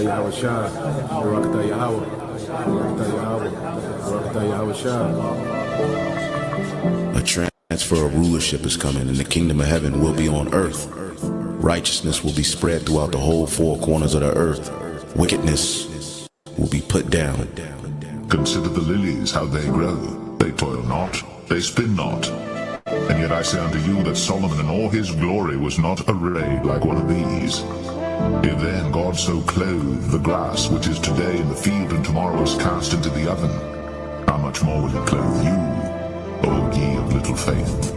Yahweh Shah, Barakatah Yahweh, Barakatah Yahweh, Barakatah Yahweh Shah. A transfer of rulership is coming, and the kingdom of heaven will be on earth. Righteousness will be spread throughout the whole four corners of the earth. Wickedness will be put down. Consider the lilies, how they grow. They toil not, they spin not. And yet I say unto you that Solomon in all his glory was not arrayed like one of these. If then God so clothe the grass which is today in the field and tomorrow is cast into the oven, how much more will he clothe you, O ye of little faith?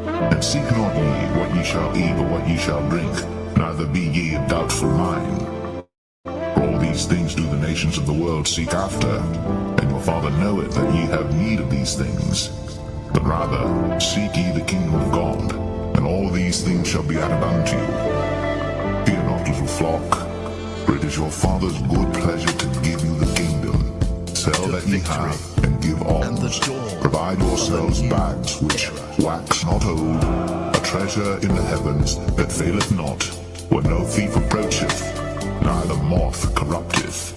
And seek not ye what ye shall eat or what ye shall drink, neither be ye of doubtful mind. For all these things do the nations of the world seek after, and your Father knoweth that ye have need of these things. But rather seek ye the kingdom of God, and all these things shall be added unto you. Fear not, little flock, for it is your Father's good pleasure to give you the kingdom. Sell that ye have, and give alms. Provide yourselves bags which wax not old, a treasure in the heavens that faileth not, where no thief approacheth, neither moth corrupteth.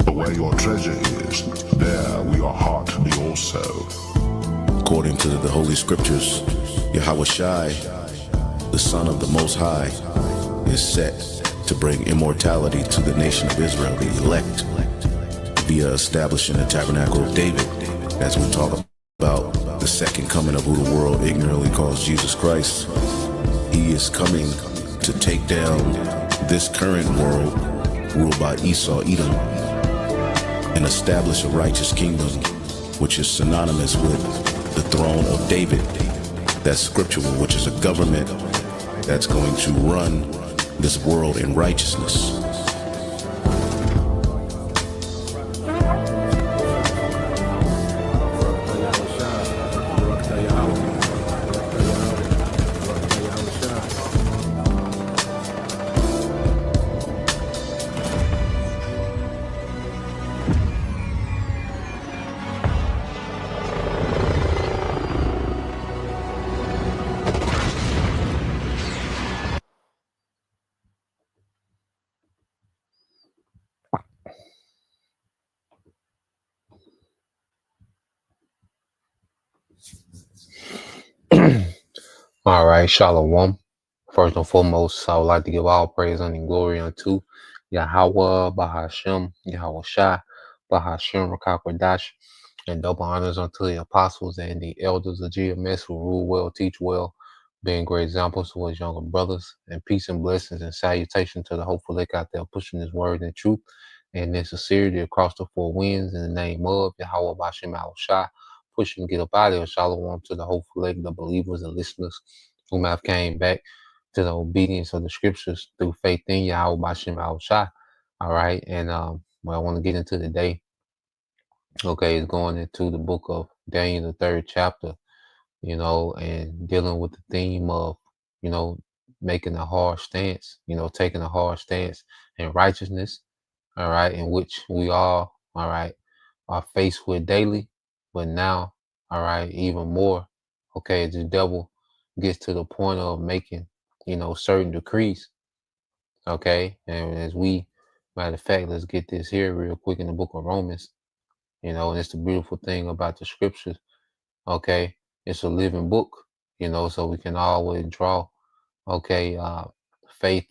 For where your treasure is, there will your heart be also. According to the Holy Scriptures, Yahweh Shai, the Son of the Most High, is set to bring immortality to the nation of Israel, the elect, via establishing the tabernacle of David, as we talk about the second coming of who the world ignorantly calls Jesus Christ. He is coming to take down this current world ruled by Esau, Edom, and establish a righteous kingdom, which is synonymous with the throne of David. That's scriptural, which is a government that's going to run this world in righteousness. All right, Shalom. First and foremost, I would like to give all praise and glory unto Yahweh, Bahashem, Yahweh Shai, Bahashem, Rakakwadash, and double honors unto the apostles and the elders of GMS who rule well, teach well, being great examples to his younger brothers, and peace and blessings and salutation to the hopeful lick out there pushing his word and truth and in sincerity across the four winds in the name of Yahweh, Bahashem, Yahweh Shai. Push and get up out of here. Shalom to the hopeful leg, the believers and listeners whom have came back to the obedience of the scriptures through faith in Yahweh Bashem Shai. All right. And what I want to get into today, okay, is going into the book of Daniel, the third chapter, and dealing with the theme of, making a hard stance, taking a hard stance in righteousness, all right, in which we all right, are faced with daily. But now, all right, even more, okay, the devil gets to the point of making, certain decrees, okay? And as matter of fact, let's get this here real quick in the book of Romans, and it's the beautiful thing about the scriptures, okay? It's a living book, so we can always draw, okay, faith,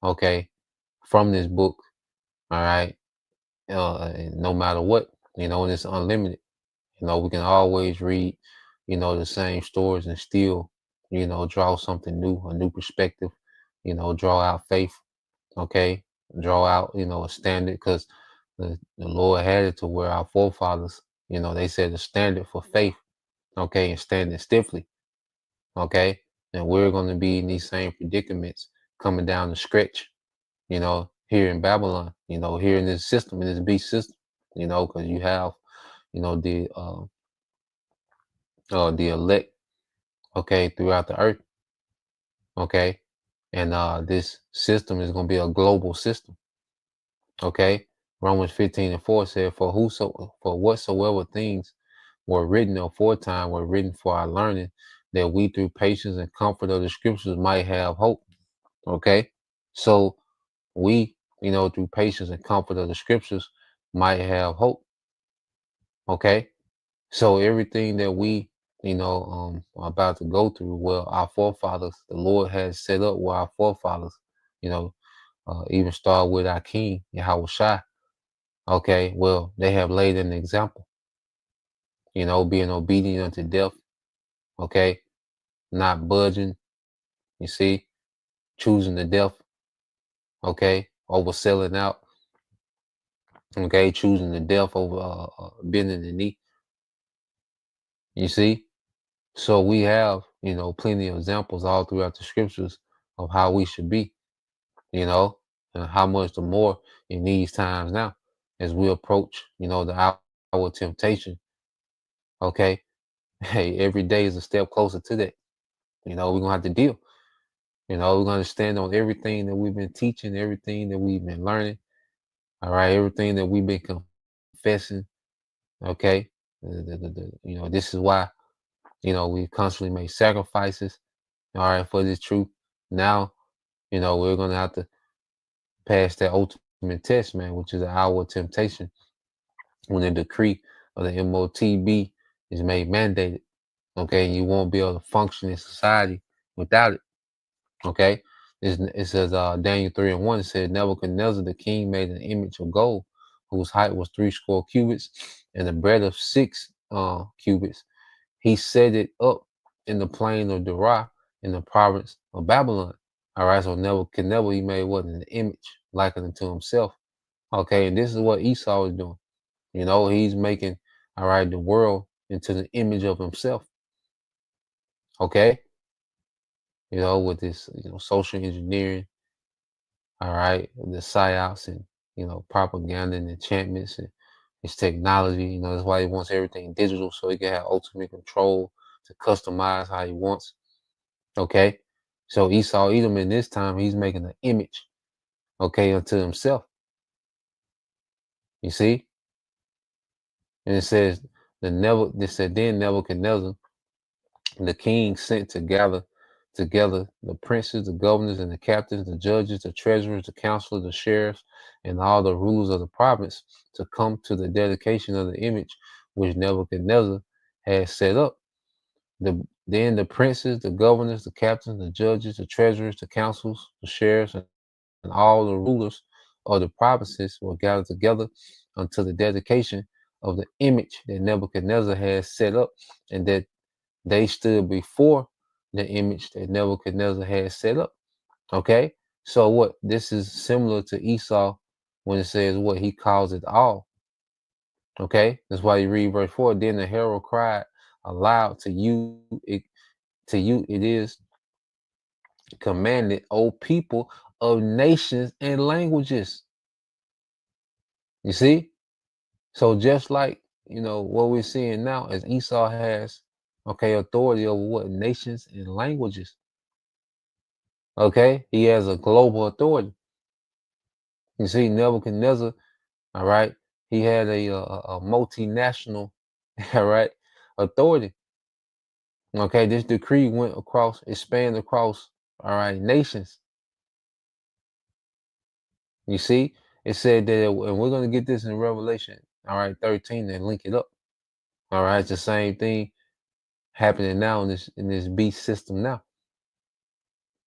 okay, from this book, all right? No matter what, and it's unlimited. We can always read, the same stories and still, draw something new, a new perspective, draw out faith, okay? Draw out, a standard, because the Lord had it to where our forefathers, they said the standard for faith, okay, and standing stiffly, okay? And we're going to be in these same predicaments coming down the stretch, here in Babylon, here in this system, in this beast system, because you have, the elect, okay, throughout the earth, okay, and this system is going to be a global system, okay. Romans 15:4 said, for whatsoever things were written aforetime were written for our learning, that we through patience and comfort of the scriptures might have hope, okay. So we through patience and comfort of the scriptures, might have hope. Okay. So everything that we, are about to go through, well, our forefathers, the Lord has set up where our forefathers, you know, even start with our King, Yahweh Shai. Okay. Well, they have laid an example, being obedient unto death. Okay. Not budging, you see, choosing the death. Okay. Over selling out. Okay. Choosing the death over bending the knee. You see? So we have, plenty of examples all throughout the scriptures of how we should be, and how much the more in these times now as we approach, the hour of temptation. Okay. Hey, every day is a step closer to that. We're going to have to deal. We're going to stand on everything that we've been teaching, everything that we've been learning. All right. Everything that we've been confessing. Okay. This is why, we constantly make sacrifices. All right. For this truth. Now, we're going to have to pass that ultimate test, man, which is the hour of temptation, when the decree of the MOTB is made mandated. Okay, and you won't be able to function in society without it. Okay, it says Daniel 3:1. It said Nebuchadnezzar the king made an image of gold, whose height was 60 cubits, and the breadth of 6 cubits. He set it up in the plain of Dura in the province of Babylon. All right, so Nebuchadnezzar, he made what? An image likened unto himself. Okay, and this is what Esau is doing. He's making, all right, the world into the image of himself. Okay, with this, social engineering, all right, the psyops and, propaganda and enchantments and his technology. That's why he wants everything digital so he can have ultimate control to customize how he wants. Okay, so Esau Edom in this time, he's making an image, okay, unto himself. You see? And it says, then Nebuchadnezzar, the king sent together the princes, the governors, and the captains, the judges, the treasurers, the counselors, the sheriffs, and all the rulers of the province to come to the dedication of the image which Nebuchadnezzar had set up. Then the princes, the governors, the captains, the judges, the treasurers, the councils, the sheriffs, and all the rulers of the provinces were gathered together unto the dedication of the image that Nebuchadnezzar had set up, and that they stood before the image that Nebuchadnezzar had set up. Okay, so what? This is similar to Esau when it says what he calls it all. Okay, that's why you read verse 4. Then the herald cried aloud, to you it is commanded, O people of nations and languages. You see? So just like, what we're seeing now, as Esau has, okay, authority over what? Nations and languages. Okay, he has a global authority. You see, Nebuchadnezzar, all right, he had a multinational, all right, authority. Okay, this decree expanded across, all right, nations. You see, it said that, and we're going to get this in Revelation, all right, 13, and link it up. All right, it's the same thing happening now in this beast system now.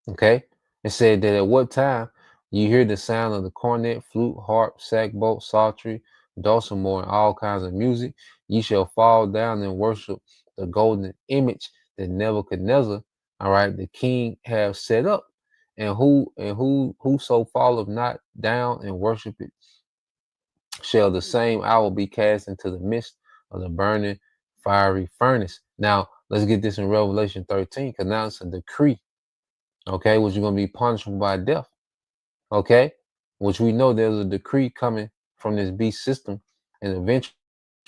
Okay, it said that at what time you hear the sound of the cornet, flute, harp, sackbut, psaltery, dulcimer, and all kinds of music, ye shall fall down and worship the golden image that Nebuchadnezzar, all right, the king, have set up. And whoso falleth not down and worship it shall the same hour be cast into the midst of the burning fiery furnace. Now let's get this in Revelation 13, because now it's a decree, okay, which is going to be punishable by death. Okay, which we know there's a decree coming from this beast system, and eventually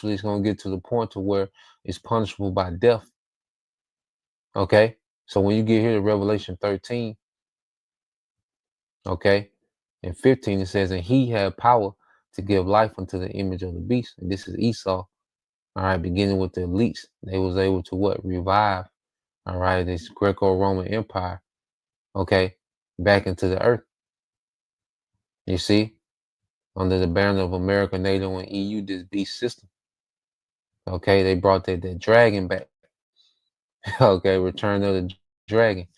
it's going to get to the point to where it's punishable by death. Okay, so when you get here to Revelation 13, okay, and 15, it says, and he had power to give life unto the image of the beast. And this is Esau. All right, beginning with the elites, they was able to what? Revive, all right, this Greco-Roman Empire, okay, back into the earth. You see, under the banner of America, NATO, and EU, this beast system. Okay, they brought that dragon back. Okay, Return of the Dragon.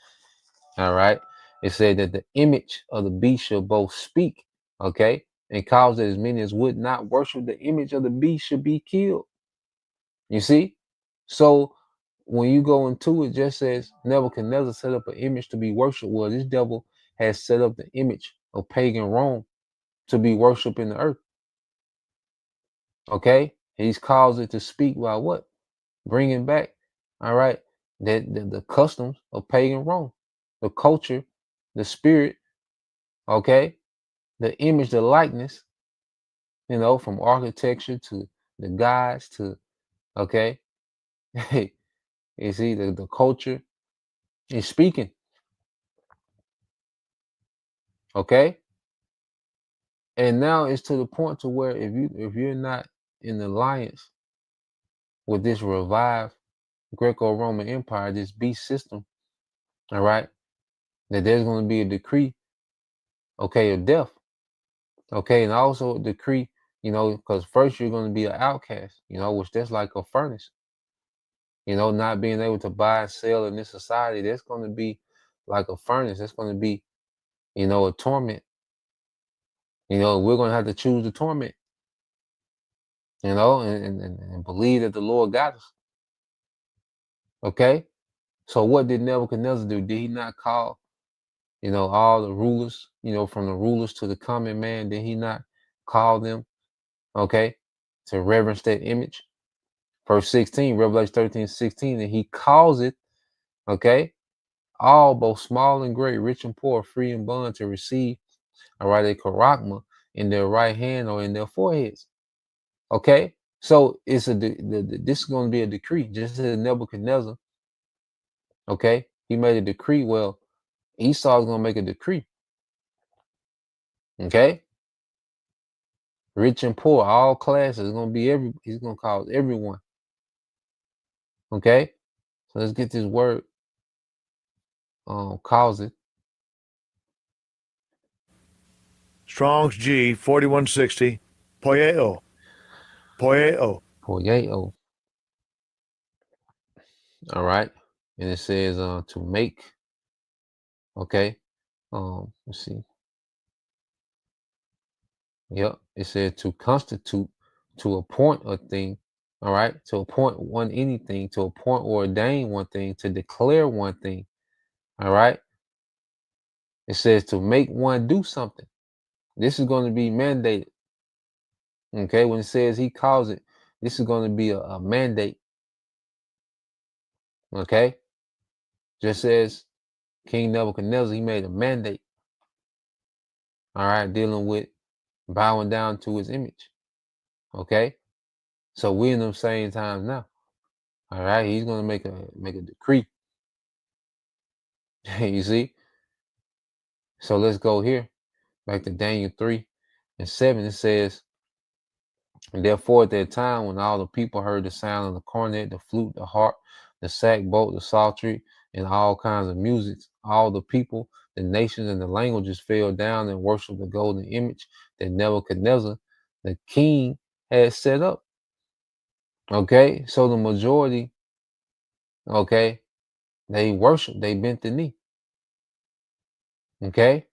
All right. It said that the image of the beast shall both speak, okay, and cause that as many as would not worship the image of the beast should be killed. You see? So when you go into it, just says Nebuchadnezzar set up an image to be worshipped. Well, this devil has set up the image of pagan Rome to be worshipped in the earth. Okay? He's caused it to speak while what? Bringing back, all right, that the customs of pagan Rome, the culture, the spirit, okay, the image, the likeness, from architecture to the gods to, okay, you see the culture is speaking, okay, and now it's to the point to where if you're not in alliance with this revived Greco-Roman Empire, this beast system, all right, that there's going to be a decree, okay, of death. Okay, and also a decree, because first you're going to be an outcast, which that's like a furnace, not being able to buy and sell in this society, that's going to be like a furnace. That's going to be, a torment. We're going to have to choose the torment, and believe that the Lord got us. Okay, so what did Nebuchadnezzar do? Did he not call, all the rulers, from the rulers to the common man? Did he not call them, okay, to reverence that image? Verse 16, Revelation 13:16, and he calls it, okay, all, both small and great, rich and poor, free and bond, to receive, all right, a charagma in their right hand or in their foreheads. Okay, so it's this is going to be a decree, just as Nebuchadnezzar, okay, he made a decree. Well, Esau is going to make a decree, okay, rich and poor, all classes, going to be he's going to cause everyone, okay. So let's get this word, cause it. Strong's G 4160, poieo. Poieo. Poieo. All right, and it says to make. Okay, let's see. Yep, it says to constitute, to appoint a thing. All right, to appoint anything, to appoint or ordain one thing, to declare one thing. All right, it says to make one do something. This is going to be mandated. Okay, when it says he calls it, this is going to be a mandate. Okay, just as King Nebuchadnezzar, he made a mandate. All right, dealing with bowing down to his image. Okay, so we're in them same times now. All right, he's gonna make a decree. You see? So let's go here, back to Daniel 3:7. It says, and therefore at that time when all the people heard the sound of the cornet, the flute, the harp, the sackbut, the psaltery, and all kinds of music, all the people, the nations, and the languages fell down and worshiped the golden image that Nebuchadnezzar, the king, had set up. Okay, so the majority, okay, they worship, they bent the knee. Okay,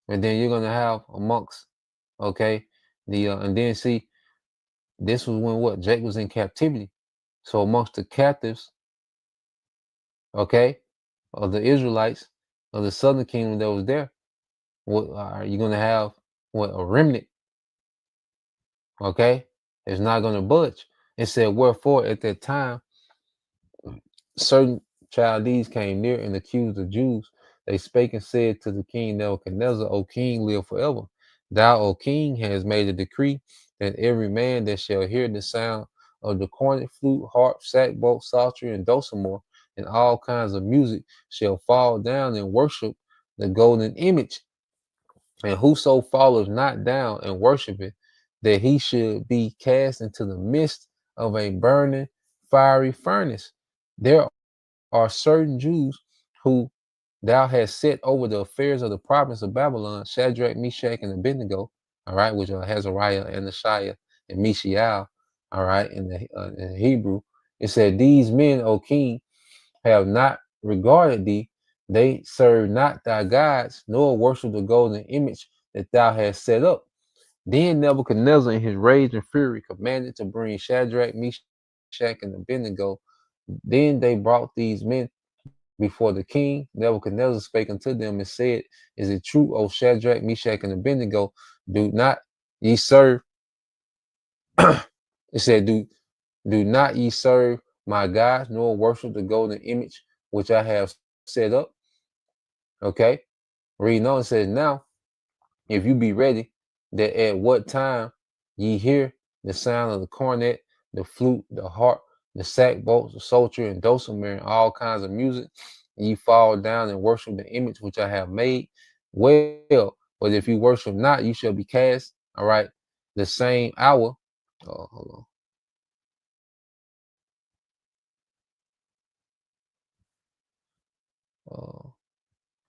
and then you're gonna have amongst, okay, and then see, this was when what Jake was in captivity. So amongst the captives, okay, of the Israelites of the southern kingdom that was there, what are you gonna have? What, a remnant? Okay, it's not gonna budge. It said, wherefore at that time certain Chaldees came near and accused the Jews. They spake and said to the king Nebuchadnezzar, O king, live forever. Thou, O king, hast made a decree that every man that shall hear the sound of the cornet, flute, harp, sackbut, psaltery, and dulcimer, and all kinds of music, shall fall down and worship the golden image. And whoso falleth not down and worshipeth, that he should be cast into the midst of a burning fiery furnace. There are certain Jews who thou hast set over the affairs of the province of Babylon, Shadrach, Meshach, and Abednego, all right, which are Azariah, Ananiah, and Mishael, all right, in Hebrew. It said, these men, O king, have not regarded thee. They serve not thy gods, nor worship the golden image that thou hast set up. Then Nebuchadnezzar, in his rage and fury, commanded to bring Shadrach, Meshach, and Abednego. Then they brought these men before the king. Nebuchadnezzar spake unto them and said, is it true, O Shadrach, Meshach, and Abednego, do not ye serve? It said, do not ye serve my gods, nor worship the golden image which I have set up? Okay. Reading on, it says, now, if you be ready, that at what time ye hear the sound of the cornet, the flute, the harp, the sackbut, the psaltery, and dulcimer, and all kinds of music, ye fall down and worship the image which I have made. Well, but if you worship not, you shall be cast. All right, the same hour. Oh, hold on.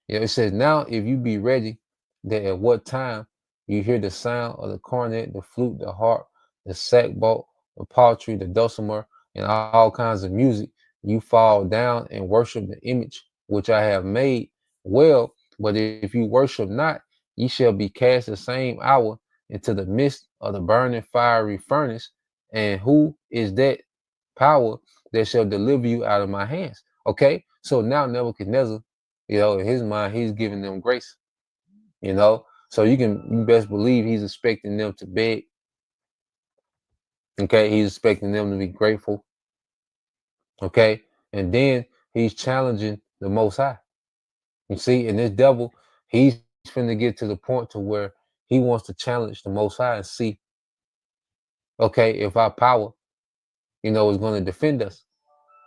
Yeah, it says, now if you be ready, that at what time you hear the sound of the cornet, the flute, the harp, the sackbut, the paltry, the dulcimer, and all kinds of music, you fall down and worship the image which I have made. Well, but if you worship not, ye shall be cast the same hour into the midst of the burning fiery furnace. And who is that power that shall deliver you out of my hands? Okay, so now Nebuchadnezzar, in his mind, he's giving them grace, so you best believe he's expecting them to beg. Okay, he's expecting them to be grateful. Okay, and then he's challenging the Most High. You see, and this devil, he's finna get to the point to where he wants to challenge the Most High and see, okay, if our power, is going to defend us.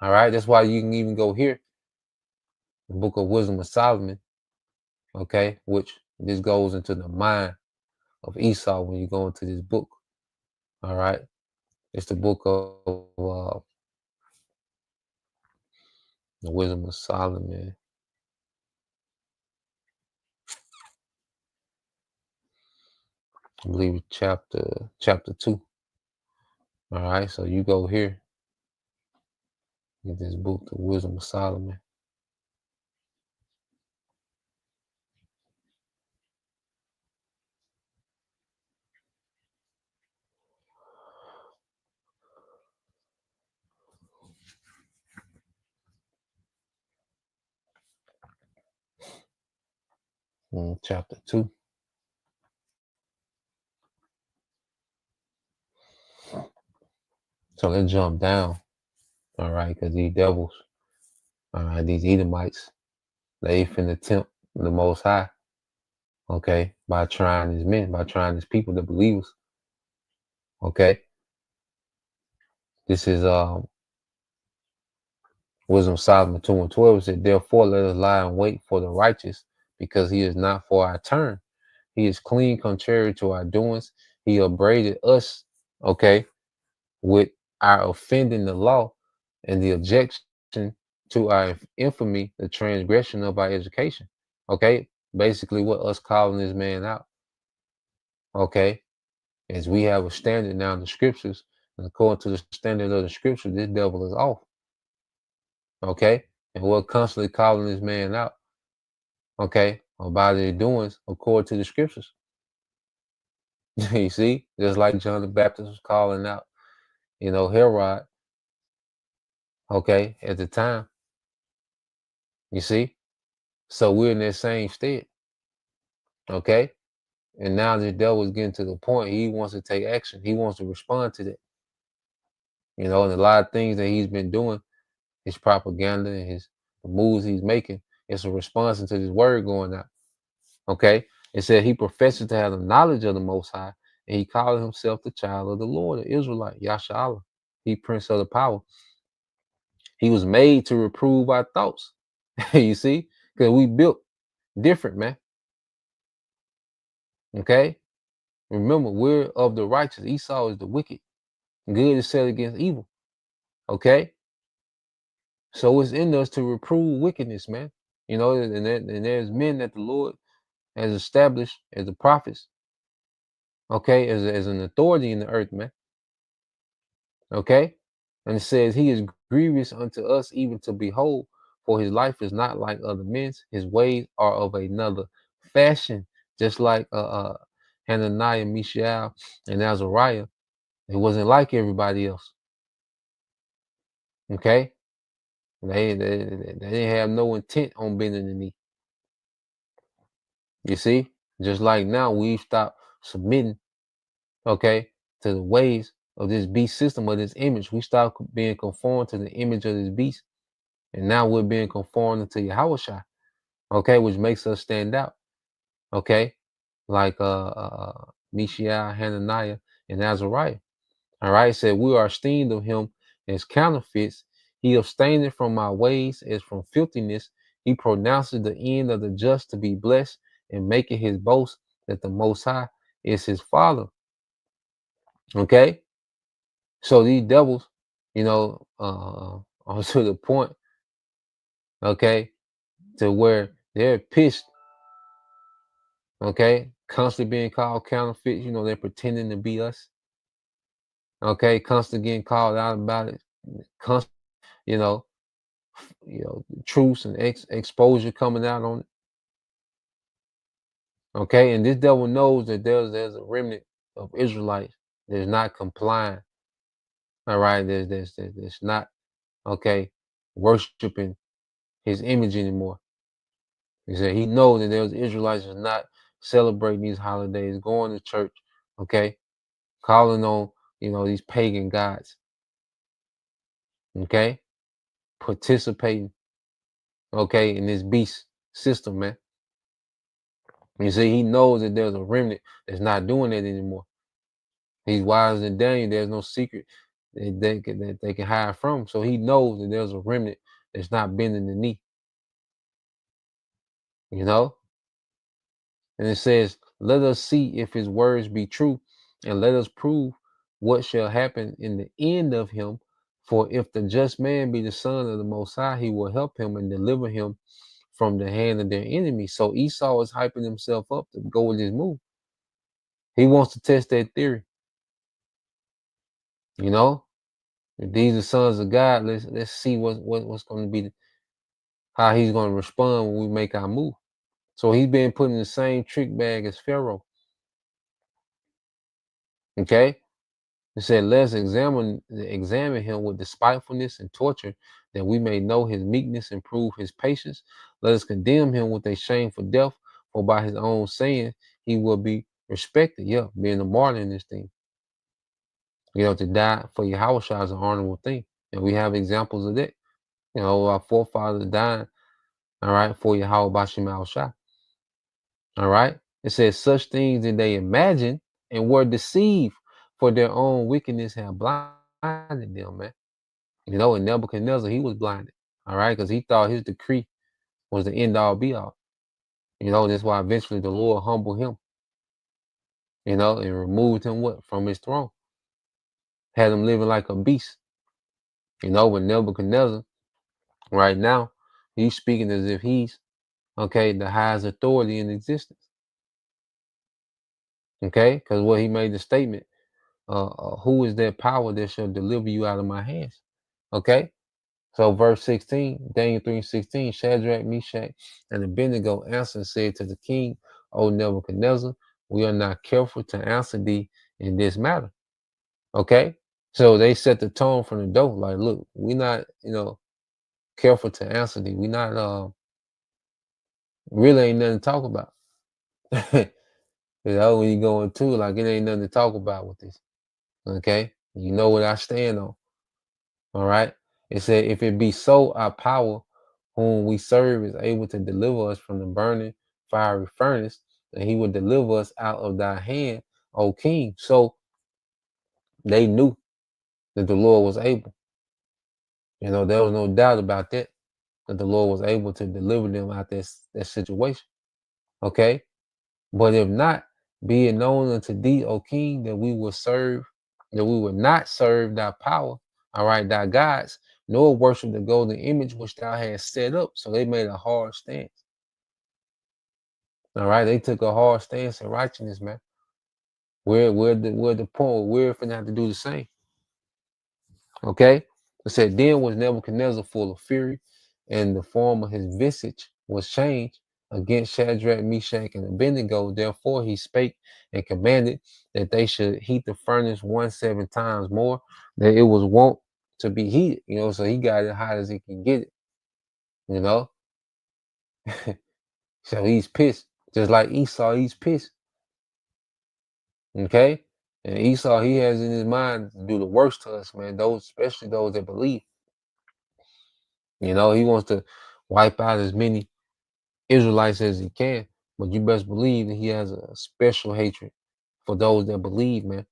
All right, that's why you can even go here, the Book of Wisdom of Solomon. Okay, which this goes into the mind of Esau when you go into this book. All right, it's the book of the Wisdom of Solomon. I believe it's chapter 2. All right, so you go here, get this book, the Wisdom of Solomon. Chapter 2. So let's jump down, all right, because these devils, all right, these Edomites, they finna tempt the Most High, okay, by trying his men, by trying his people, the believers, okay. This is Wisdom of Solomon 2:12. It said, therefore let us lie in wait for the righteous, because he is not for our turn. He is clean contrary to our doings. He upbraided us, okay, with our offending the law and the objection to our infamy, the transgression of our education. Okay, basically what us calling this man out. Okay, as we have a standard now in the scriptures, and according to the standard of the scripture, this devil is off. Okay, and we're constantly calling this man out. Okay, about their doings according to the scriptures. You see, just like John the Baptist was calling out, Herod, okay, at the time. You see, so we're in that same state. Okay, and now the devil is getting to the point he wants to take action. He wants to respond to that. And a lot of things that he's been doing, his propaganda and the moves he's making, it's a response to this word going out. Okay, it said he professes to have the knowledge of the Most High, and he called himself the child of the Lord, the Israelite, Yasha, he prince of the power. He was made to reprove our thoughts. You see, because we built different, man. Okay, remember, we're of the righteous. Esau is the wicked. Good is set against evil. Okay, so it's in us to reprove wickedness, man. And there's men that the Lord has established as the prophets. okay, as an authority in the earth, man. Okay, and it says he is grievous unto us even to behold, for his life is not like other men's, his ways are of another fashion, just like Hananiah, Mishael, and Azariah. It wasn't like everybody else. Okay, they didn't have no intent on bending the knee. You see, just like now we've stopped submitting, okay, to the ways of this beast system, of this image. We stopped being conformed to the image of this beast, and now we're being conformed to Yahushua, okay, which makes us stand out, okay, like Mishael, Hananiah, and Azariah. All right, it said we are esteemed of him as counterfeits. He abstaineth from our ways as from filthiness. He pronounces the end of the just to be blessed, and maketh his boast that the Most High is his Father. Okay, so these devils, you know, are to the point, okay, to where they're pissed, okay, constantly being called counterfeits. You know, they're pretending to be us. Okay, constantly getting called out about it. Constant, you know, truths and exposure coming out on it. Okay, and this devil knows that there's a remnant of Israelites that's not complying. All right, there's not, okay, worshiping his image anymore. He said he knows that there's Israelites that's not celebrating these holidays, going to church, okay, calling on, these pagan gods, okay, participating, okay, in this beast system, man. You see, he knows that there's a remnant that's not doing that anymore. He's wiser than Daniel. There's no secret that they can hide from. So he knows that there's a remnant that's not bending the knee, you know? And it says, let us see if his words be true, and let us prove what shall happen in the end of him. For if the just man be the son of the Most High, he will help him and deliver him from the hand of their enemy. So Esau is hyping himself up to go with his move. He wants to test that theory, you know? If these are sons of God, let's see what's going to be, how he's going to respond when we make our move. So he's been put in the same trick bag as Pharaoh. Okay, it said, let's examine him with despitefulness and torture, that we may know his meekness and prove his patience. Let us condemn him with a shameful death, for by his own saying he will be respected. Yeah, being a martyr in this thing. To die for Yahushua is an honorable thing, and we have examples of that. Our forefathers dying, all right, for Yahweh Bashim al-Shah. All right. It says, such things did they imagine and were deceived, for their own wickedness had blinded them, man. And Nebuchadnezzar, he was blinded, all right, because he thought his decree was the end all be all. That's why eventually the Lord humbled him, and removed him from his throne. Had him living like a beast. With Nebuchadnezzar, right now, he's speaking as if he's, okay, the highest authority in existence. Okay, because he made the statement, who is that power that shall deliver you out of my hands? Okay, so verse 16, Daniel 3:16, Shadrach, Meshach, and Abednego answered and said to the king, O Nebuchadnezzar, we are not careful to answer thee in this matter. Okay, so they set the tone from the door, like, look, we're not, careful to answer thee. We not, really ain't nothing to talk about. When you go into, like, it ain't nothing to talk about with this. Okay, you know what I stand on. All right. It said, if it be so, our power, whom we serve, is able to deliver us from the burning fiery furnace, and he will deliver us out of thy hand, O king. So they knew that the Lord was able. There was no doubt about that the Lord was able to deliver them out that situation. Okay. But if not, be it known unto thee, O king, that we will not serve thy power, all right, thy gods, nor worship the golden image which thou hast set up. So they made a hard stance. All right, they took a hard stance in righteousness, man. We're the point where we're finna have to do the same. Okay? It said, then was Nebuchadnezzar full of fury, and the form of his visage was changed against Shadrach, Meshach, and Abednego. Therefore he spake and commanded that they should heat the furnace 17 times more, that it was wont to be heated. So he got it hot as he can get it. So he's pissed. Just like Esau, he's pissed. Okay? And Esau, he has in his mind to do the worst to us, man. Especially those that believe. He wants to wipe out as many Israelites as he can. But you best believe that he has a special hatred for those that believe, man.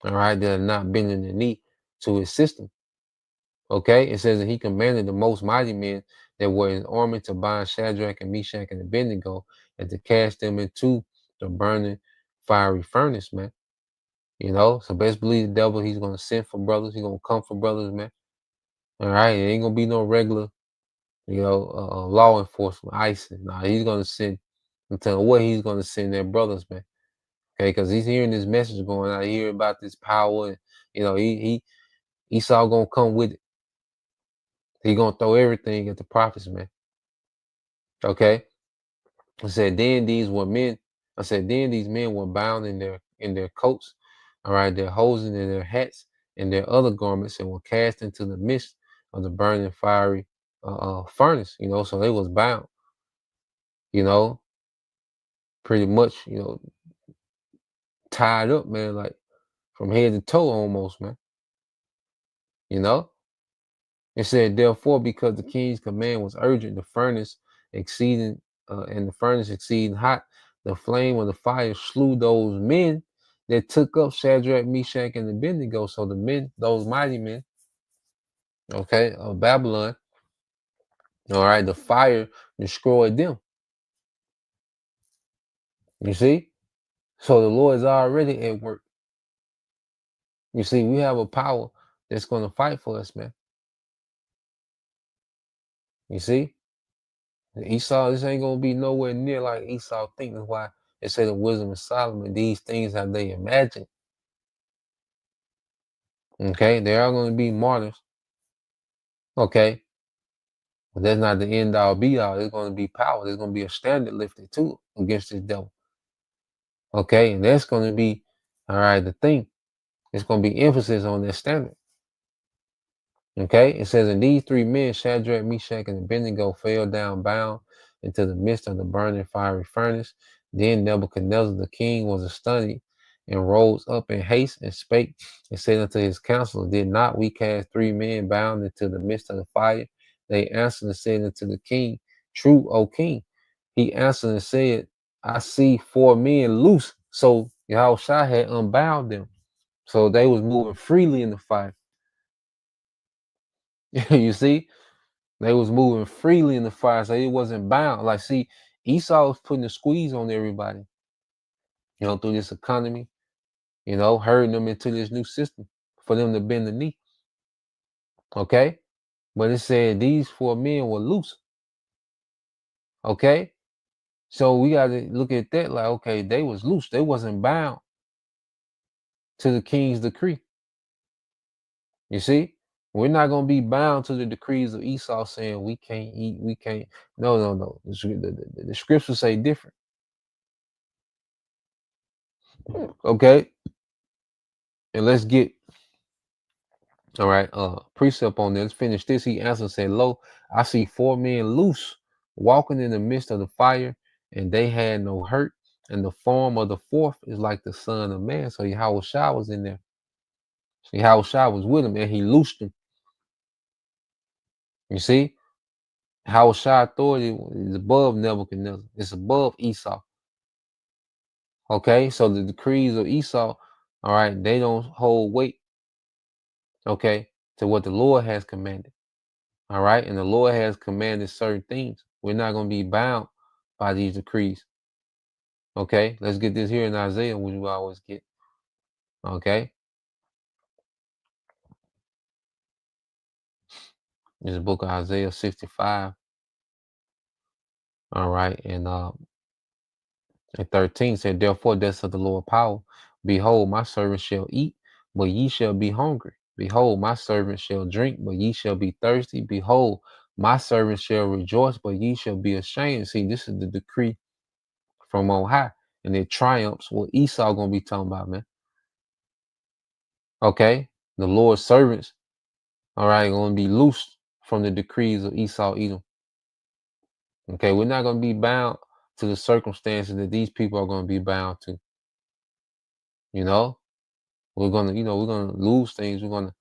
All right, that are not bending the knee to his system. Okay, it says that he commanded the most mighty men that were in his army to bind Shadrach and Meshach and Abednego and to cast them into the burning fiery furnace, man. So best believe the devil, he's going to send for brothers. He's going to come for brothers, man. All right, it ain't going to be no regular, law enforcement, ISIS. Nah, he's going to send, I'm telling you what he's going to send their brothers, man. Okay, because he's hearing this message going out, hearing about this power, and, Esau going to come with it. He going to throw everything at the prophets, man. Okay. I said, then these men were bound in their coats, all right, their hosen and their hats and their other garments, and were cast into the midst of the burning fiery furnace. So they was bound. Pretty much, tied up, man, like from head to toe almost, man. It said, therefore, because the king's command was urgent, the furnace exceeding hot, the flame of the fire slew those men that took up Shadrach, Meshach, and Abednego. So the men, those mighty men, okay, of Babylon, all right, the fire destroyed them. You see? So the Lord is already at work. You see, we have a power that's going to fight for us, man. You see? Esau, this ain't gonna be nowhere near like Esau think. That's why it say the wisdom of Solomon, these things have they imagined. Okay, there are gonna be martyrs. Okay. But that's not the end all be all. There's gonna be power. There's gonna be a standard lifted too against this devil. Okay, and that's gonna be all right, the thing. It's gonna be emphasis on that standard. Okay, it says, and these three men, Shadrach, Meshach, and Abednego, fell down bound into the midst of the burning fiery furnace. Then Nebuchadnezzar the king was astonished and rose up in haste and spake and said unto his counselors, did not we cast three men bound into the midst of the fire? They answered and said unto the king, true, O king. He answered and said, I see four men loose. So Yahushua had unbound them. So they was moving freely in the fire. You see, they was moving freely in the fire, so it wasn't bound. Like, see, Esau was putting a squeeze on everybody, through this economy, herding them into this new system for them to bend the knee. Okay, but it said these four men were loose. Okay, so we got to look at that like, okay, they was loose. They wasn't bound to the king's decree. You see, we're not going to be bound to the decrees of Esau saying we can't eat, we can't. No. The scriptures say different. Okay. And let's get, all right, precept on this. Let's finish this. He answered and said, lo, I see four men loose, walking in the midst of the fire, and they had no hurt. And the form of the fourth is like the Son of Man. So Yahushua was in there. So Yahushua was with him, and he loosed him. You see, Yahushua authority is above Nebuchadnezzar. It's above Esau. Okay, so the decrees of Esau, all right, they don't hold weight, okay, to what the Lord has commanded. All right, and the Lord has commanded certain things. We're not going to be bound by these decrees. Okay, let's get this here in Isaiah, which we always get. Okay, this is the book of Isaiah 65. All right, and And 13 said, therefore, thus saith the Lord power, behold, my servant shall eat, but ye shall be hungry. Behold, my servant shall drink, but ye shall be thirsty. Behold, my servant shall rejoice, but ye shall be ashamed. See, this is the decree from on high. And it triumphs what Esau gonna be talking about, man. Okay? The Lord's servants, all right, gonna be loosed from the decrees of Esau, Edom. Okay, we're not gonna be bound to the circumstances that these people are gonna be bound to. You know, we're gonna lose things. We're gonna,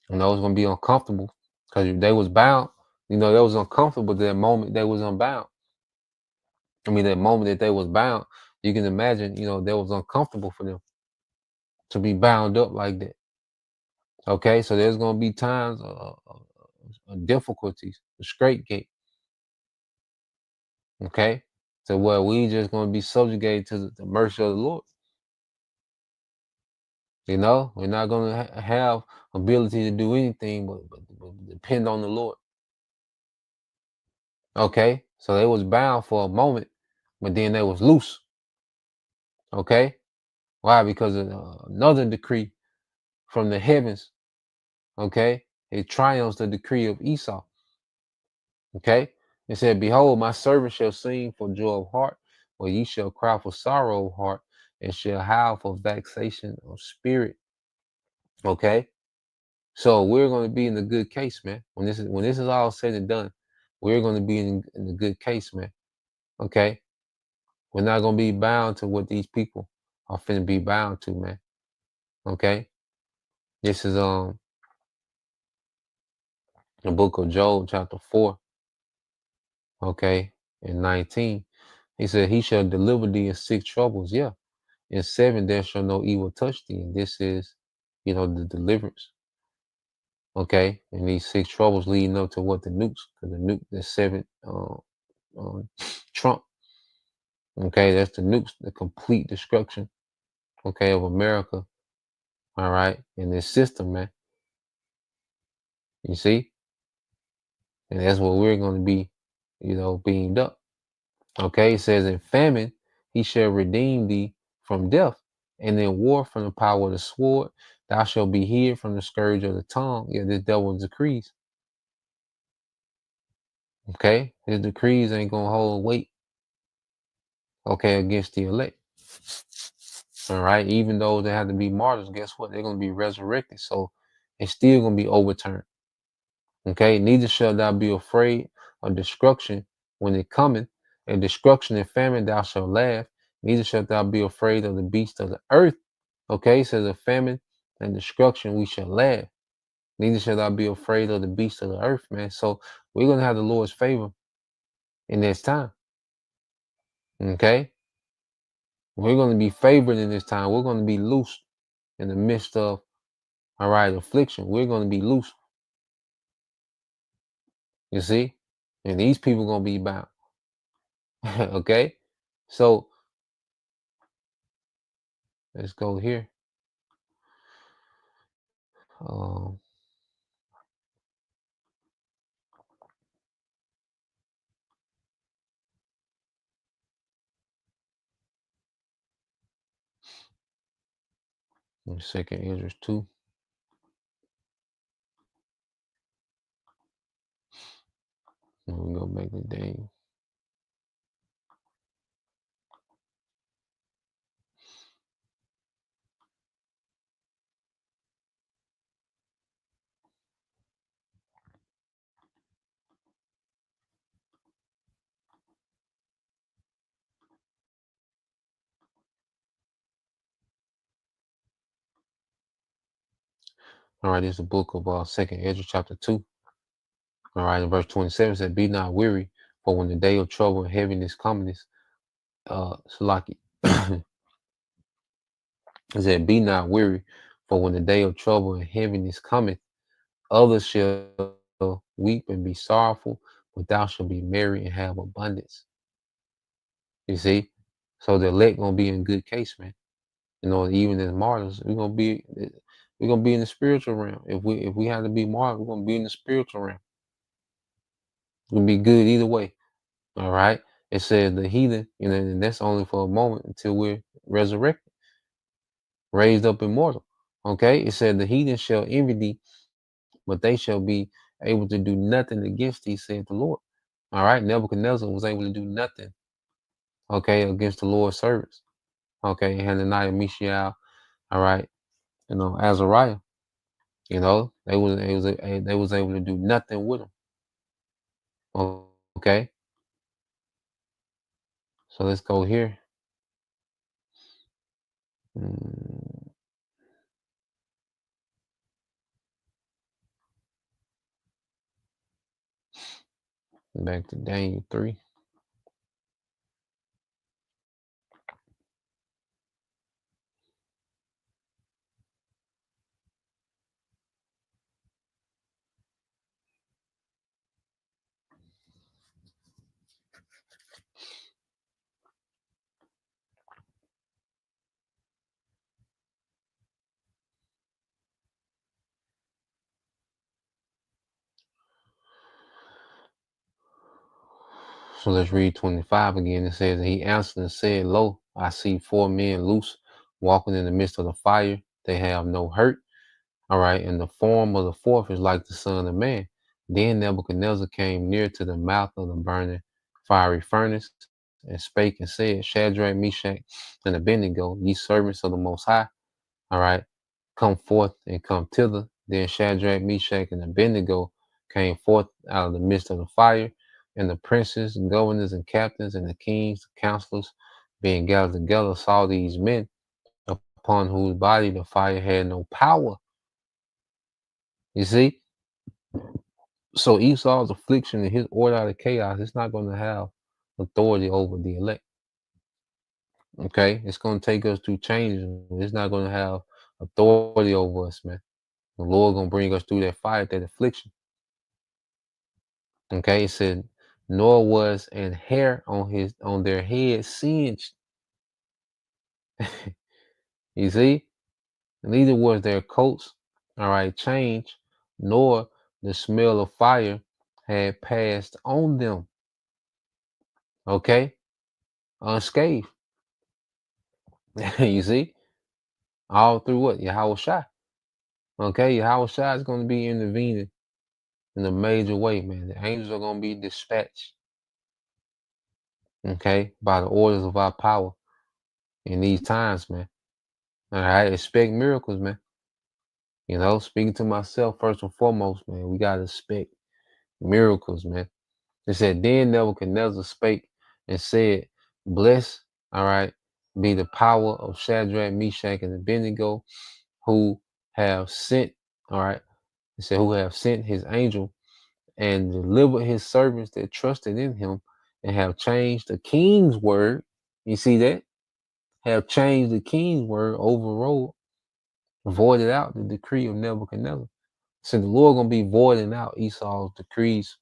it's gonna be uncomfortable because they was bound. They was uncomfortable that moment they was unbound. I mean, that moment that they was bound, you can imagine, that was uncomfortable for them to be bound up like that. Okay, so there's gonna be times of difficulties, the straight gate. Okay, so where we just gonna be subjugated to the mercy of the Lord. We're not gonna have ability to do anything but depend on the Lord. Okay, so they was bound for a moment, but then they was loose. Okay, why? Because of another decree from the heavens. Okay, it triumphs the decree of Esau. Okay, it said, behold, my servant shall sing for joy of heart, or ye shall cry for sorrow of heart, and shall howl for vexation of spirit. Okay, so we're going to be in a good case, man. When this is all said and done, we're going to be in a good case, man. Okay, we're not going to be bound to what these people are finna be bound to, man. Okay, this is the book of Job, chapter 4. Okay, and 19. He said, he shall deliver thee in 6 troubles. Yeah. In 7, there shall no evil touch thee. And this is, the deliverance. Okay. And these 6 troubles leading up to what? The nukes. Because the nuke, the 7 Trump. Okay. That's the nukes, the complete destruction. Okay. Of America. All right. In this system, man. You see? And that's what we're going to be, beamed up. Okay. It says, in famine, he shall redeem thee from death, and in war from the power of the sword. Thou shalt be hid from the scourge of the tongue. Yeah, this devil's decrees. Okay, his decrees ain't gonna hold weight. Okay, against the elect. All right, even though they have to be martyrs, guess what? They're gonna be resurrected, so it's still gonna be overturned. Okay, neither shall thou be afraid of destruction when it cometh, and destruction and famine thou shalt laugh. Neither shalt thou be afraid of the beasts of the earth. Okay, says the famine and destruction we shall laugh. Neither shall thou be afraid of the beasts of the earth, man. So we're gonna have the Lord's favor in this time. Okay, we're gonna be favored in this time. We're gonna be loose in the midst of, all right, affliction. We're gonna be loose. You see, and these people gonna be bound. Okay, so let's go here. 2nd Ezra 2. And we go back to Daniel. All right, this is the book of 2nd Ezra chapter 2. All right, in verse 27 said, be not weary, for when the day of trouble and heaviness cometh, Salaki. It said, be not weary, for when the day of trouble and heaviness cometh, others shall weep and be sorrowful, but thou shalt be merry and have abundance. You see? So the elect gonna be in good case, man. Even as martyrs, we're gonna be in the spiritual realm. If we have to be martyrs, we're gonna be in the spiritual realm. We're gonna be good either way. All right. It says the heathen, and that's only for a moment until we're resurrected, raised up immortal. Okay, it said the heathen shall envy thee, but they shall be able to do nothing against thee, said the Lord. All right, Nebuchadnezzar was able to do nothing, okay, against the Lord's servants. Okay, Hananiah, Mishael, all right, Azariah, they was able to do nothing with them. Okay, so let's go here. Back to Daniel 3. So let's read 25 again. It says, he answered and said, lo, I see 4 men loose, walking in the midst of the fire. They have no hurt. All right. And the form of the fourth is like the Son of Man. Then Nebuchadnezzar came near to the mouth of the burning fiery furnace and spake and said, Shadrach, Meshach, and Abednego, ye servants of the Most High, all right, come forth and come thither. Then Shadrach, Meshach, and Abednego came forth out of the midst of the fire, and the princes, and governors, and captains, and the kings, the counselors, being gathered together, saw these men upon whose body the fire had no power. You see? So Esau's affliction and his order out of chaos, it's not going to have authority over the elect. Okay? It's going to take us through changes. It's not going to have authority over us, man. The Lord going to bring us through that fire, that affliction. Okay? It said, nor was an hair on their head singed. You see? Neither was their coats, all right, changed, nor the smell of fire had passed on them. Okay? Unscathed. You see? All through what? Yahweh Shai. Okay? Yahweh Shai is going to be intervening in a major way, man. The angels are going to be dispatched. Okay? By the orders of our power in these times, man. All right? Expect miracles, man. Speaking to myself first and foremost, man, we got to expect miracles, man. It said, then Nebuchadnezzar spake and said, blessed, all right, be the power of Shadrach, Meshach, and Abednego, who have sent, all right, it said, who have sent his angel and delivered his servants that trusted in him and have changed the king's word. You see that? Have changed the king's word, overrode, voided out the decree of Nebuchadnezzar. So the Lord gonna be voiding out Esau's decrees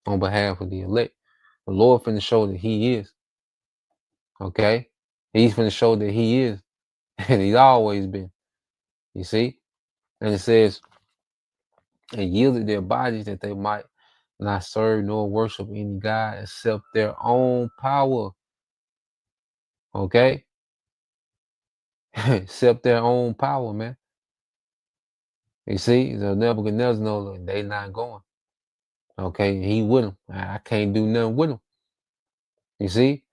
on behalf of the elect. The Lord finna show that he is. Okay? He's finna show that he is. And he's always been. You see? And it says, and yielded their bodies that they might not serve nor worship any God except their own power. Okay? Except their own power, man. You see? The Nebuchadnezzar know that they not going. Okay? He with them. I can't do nothing with them. You see?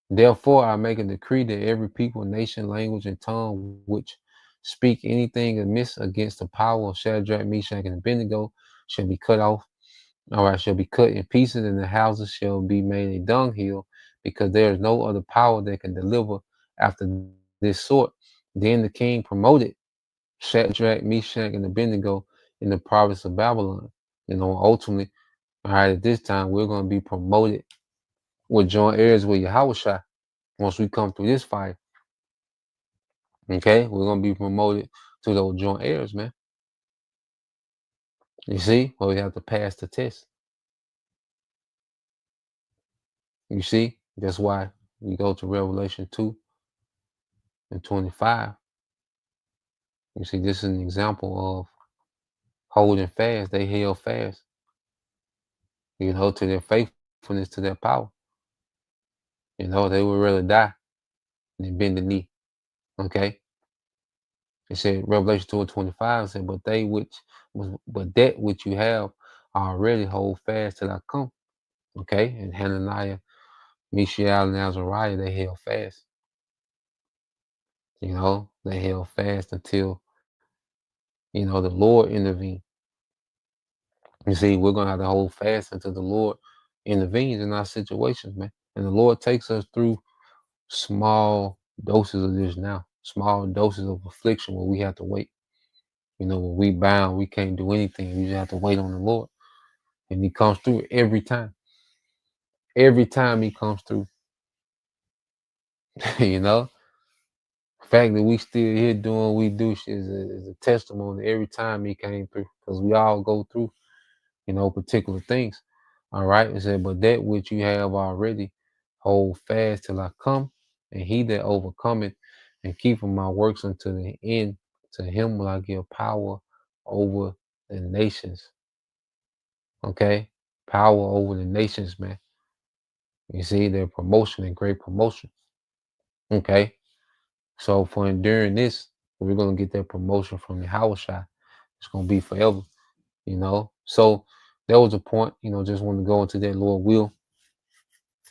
Therefore, I make a decree that every people, nation, language, and tongue which speak anything amiss against the power of Shadrach, Meshach, and Abednego shall be cut off. All right, shall be cut in pieces, and the houses shall be made a dunghill, because there is no other power that can deliver after this sort. Then the king promoted Shadrach, Meshach, and Abednego in the province of Babylon. Ultimately, all right, at this time, we're going to be promoted with joint heirs with Yahushua. Once we come through this fire, okay, we're gonna be promoted to those joint heirs, man. You see, well, we have to pass the test. You see, that's why we go to Revelation 2 and 25. You see, this is an example of holding fast. They held fast, to their faithfulness to their power. You know, they would rather die than bend the knee. Okay. It said Revelation 2:25 said, but that which you have already hold fast till I come. Okay. And Hananiah, Mishael, and Azariah, they held fast. You know, they held fast until, you know, the Lord intervened. You see, we're gonna have to hold fast until the Lord intervenes in our situations, man. And the Lord takes us through small doses of this now, small doses of affliction where we have to wait. You know, when we bound, we can't do anything. We just have to wait on the Lord. And he comes through every time. Every time he comes through. You know? The fact that we still here doing what we do is a testimony every time he came through. Because we all go through, you know, particular things. All right. It said, but that which you have already, hold fast till I come, and he that overcometh and keepeth my works unto the end, to him will I give power over the nations. Okay? Power over the nations, man. You see, their promotion and great promotion. Okay? So for enduring this, we're gonna get that promotion from Yahushua. It's gonna be forever, you know. So that was a point, you know, just want to go into that Lord will.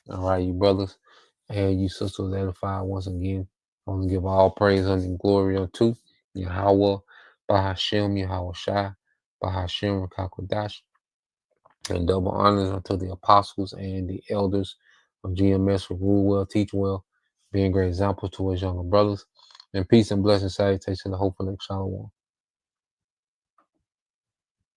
All right, you brothers and you sisters edified once again. I want to give all praise and glory unto Yahweh, Bahashem, Yahweh Shai, Bahashem, Rakakwadash, and double honors unto the apostles and the elders of GMS who rule well, teach well, being great examples to his younger brothers. And peace and blessings, salutation, the hopeful Shalom.